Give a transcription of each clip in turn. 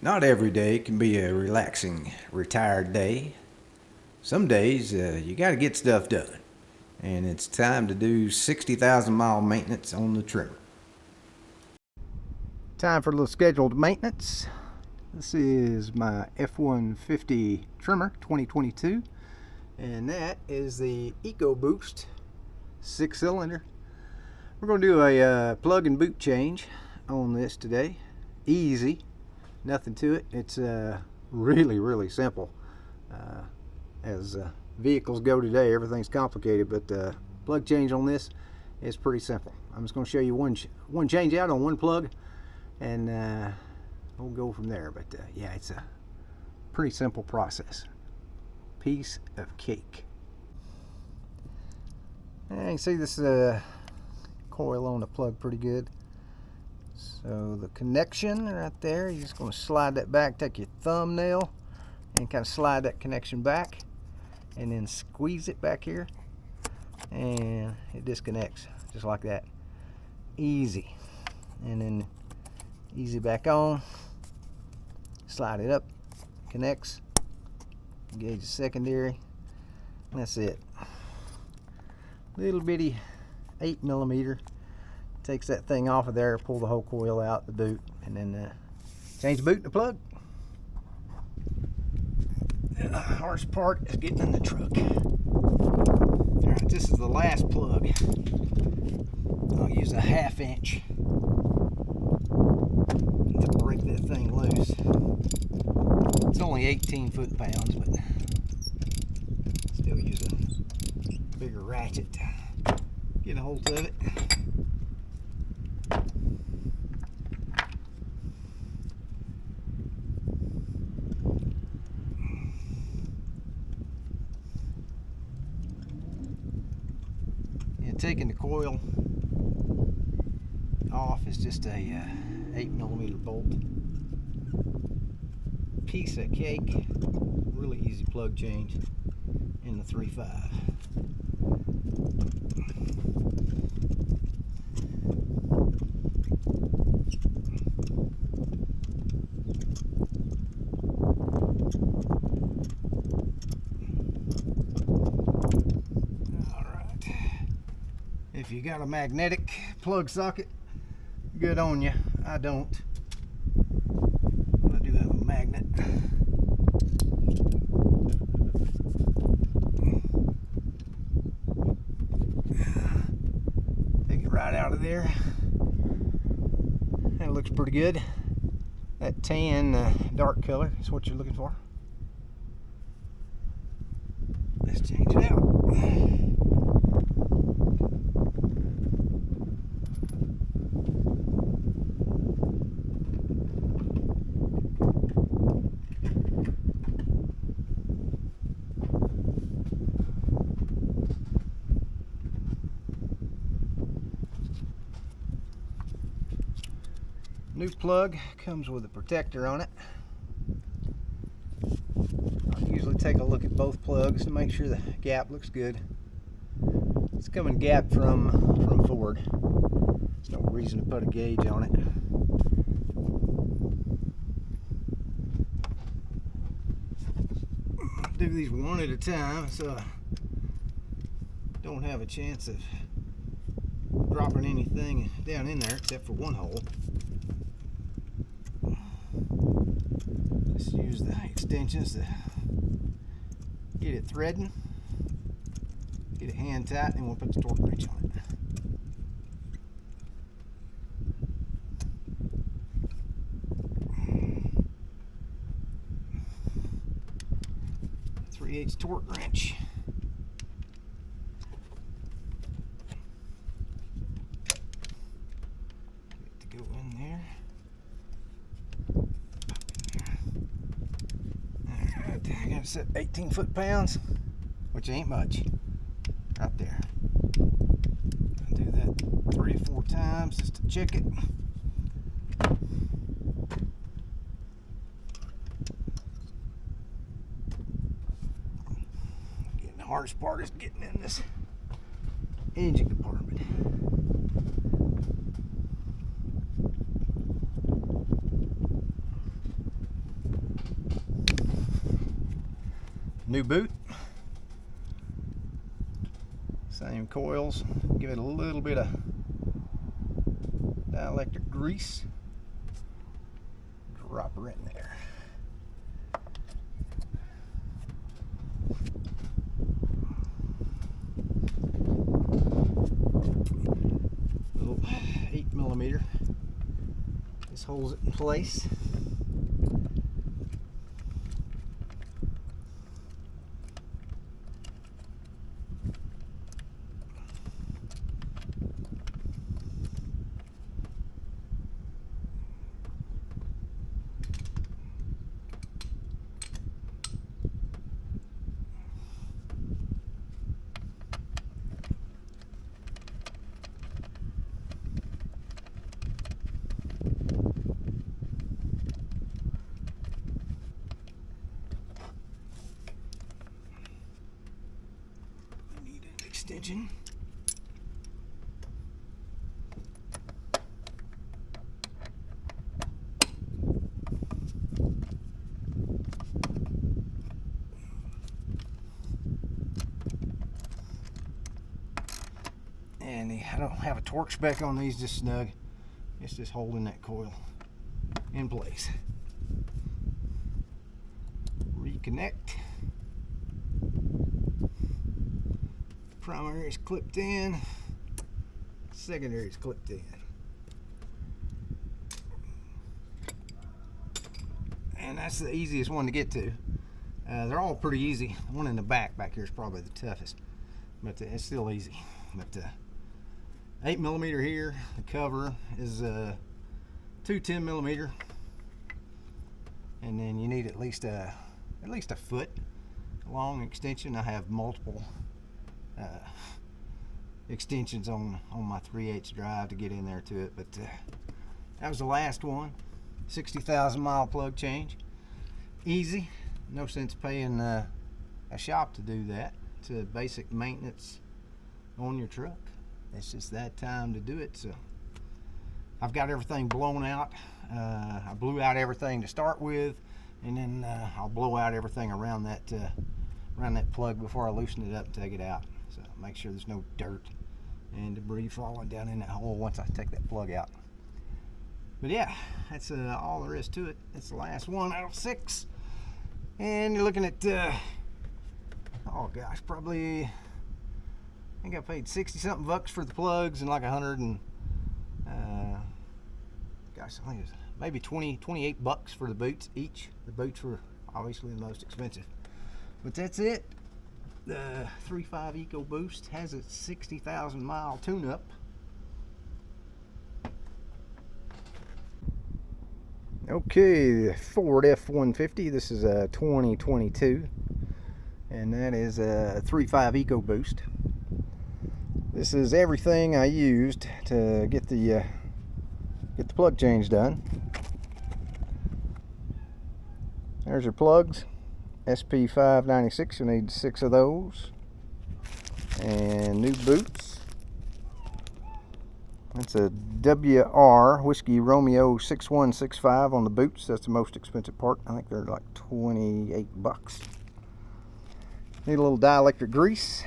Not every day can be a relaxing, retired day. Some days you got to get stuff done, and it's time to do 60,000 mile maintenance on the trimmer. Time for a little scheduled maintenance. This is my F-150 trimmer 2022, and that is the ECOBOOST 6-cylinder. We're going to do a plug and boot change on this today. Easy. Nothing to it. It's really simple. As vehicles go today, everything's complicated, but plug change on this is pretty simple. I'm just going to show you one change out on one plug, and we'll go from there. But yeah, it's a pretty simple process. Piece of cake. And you can see this coil on the plug pretty good. So the connection right there, you're just going to slide that back, take your thumbnail and kind of slide that connection back, and then squeeze it back here, and it disconnects just like that. Easy. And then easy back on, slide it up, connects, engage the secondary, and that's it. Little bitty 8mm. Takes that thing off of there, pull the whole coil out, the boot, and then change the boot and the plug. The hardest part is getting in the truck. Alright, this is the last plug. I'll use a 1/2 inch to break that thing loose. It's only 18 foot-pounds, but still use a bigger ratchet to get a hold of it. Taking the coil off is just a 8mm bolt. Piece of cake. Really easy plug change in the 3.5. If you got a magnetic plug socket, good on you. I don't. But I do have a magnet. Take it right out of there. That looks pretty good. That tan dark color is what you're looking for. Let's change it out. New plug comes with a protector on it. I usually take a look at both plugs to make sure the gap looks good. It's coming gapped from Ford. There's no reason to put a gauge on it. Do these one at a time, so I don't have a chance of dropping anything down in there except for one hole. Just use the extensions to get it threading, get it hand tight, and we'll put the torque wrench on it. .3/8 torque wrench. Get it to go in there. I got to set 18 foot-pounds, which ain't much. Right there. I do that 3 or 4 times just to check it. The hardest part is getting in this engine compartment. new boot. Same coils. Give it a little bit of dielectric grease. Drop her in there. Little 8mm. This holds it in place. Extension. And I don't have a torque spec on these, just snug. It's just holding that coil in place. Reconnect. Primary is clipped in, secondary is clipped in. And that's the easiest one to get to. They're all pretty easy. The one in the back here is probably the toughest, but it's still easy. But 8mm here. The cover is 2 10mm, and then you need at least a foot long extension. I have multiple extensions on my 3/8 drive to get in there to it, but that was the last one. 60,000 mile plug change. Easy. No sense paying a shop to do that. It's a basic maintenance on your truck. It's just that time to do it. So I've got everything blown out. I blew out everything to start with, and then I'll blow out everything around that plug before I loosen it up and take it out. So make sure there's no dirt and debris falling down in that hole once I take that plug out. But yeah, that's all there is to it. It's the last one out of 6. And you're looking at, oh gosh, probably, I think I paid 60 something bucks for the plugs and like 100 and, gosh, I think it was maybe 28 bucks for the boots each. The boots were obviously the most expensive. But that's it. The 3.5 EcoBoost has a 60,000 mile tune-up. Okay, Ford F-150. This is a 2022, and that is a 3.5 EcoBoost. This is everything I used to get the plug change done. There's your plugs. SP596, you'll need 6 of those. And new boots. That's a WR Whiskey Romeo 6165 on the boots. That's the most expensive part. I think they're like 28 bucks. Need a little dielectric grease.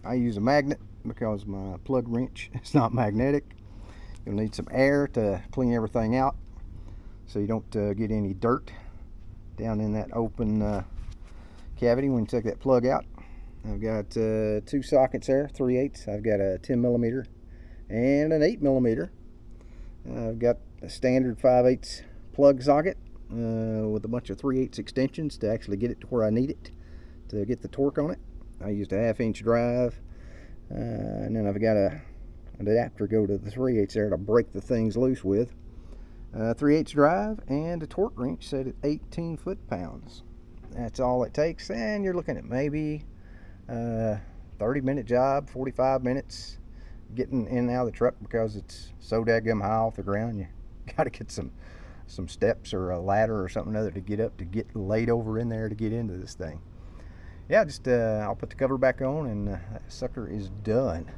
I use a magnet because my plug wrench is not magnetic. You'll need some air to clean everything out so you don't get any dirt down in that open cavity when you take that plug out. I've got 2 sockets there, 3/8. I've got a 10mm and an 8mm. I've got a standard 5/8 plug socket with a bunch of 3/8 extensions to actually get it to where I need it to get the torque on it. I used a 1/2-inch drive, and then I've got an adapter go to the 3/8 there to break the things loose with. 3/8 drive and a torque wrench set at 18 foot-pounds. That's all it takes, and you're looking at maybe 30-minute job, 45 minutes getting in and out of the truck because it's so daggum high off the ground. You got to get some steps or a ladder or something other to get up to get laid over in there to get into this thing. Yeah, just I'll put the cover back on, and that sucker is done.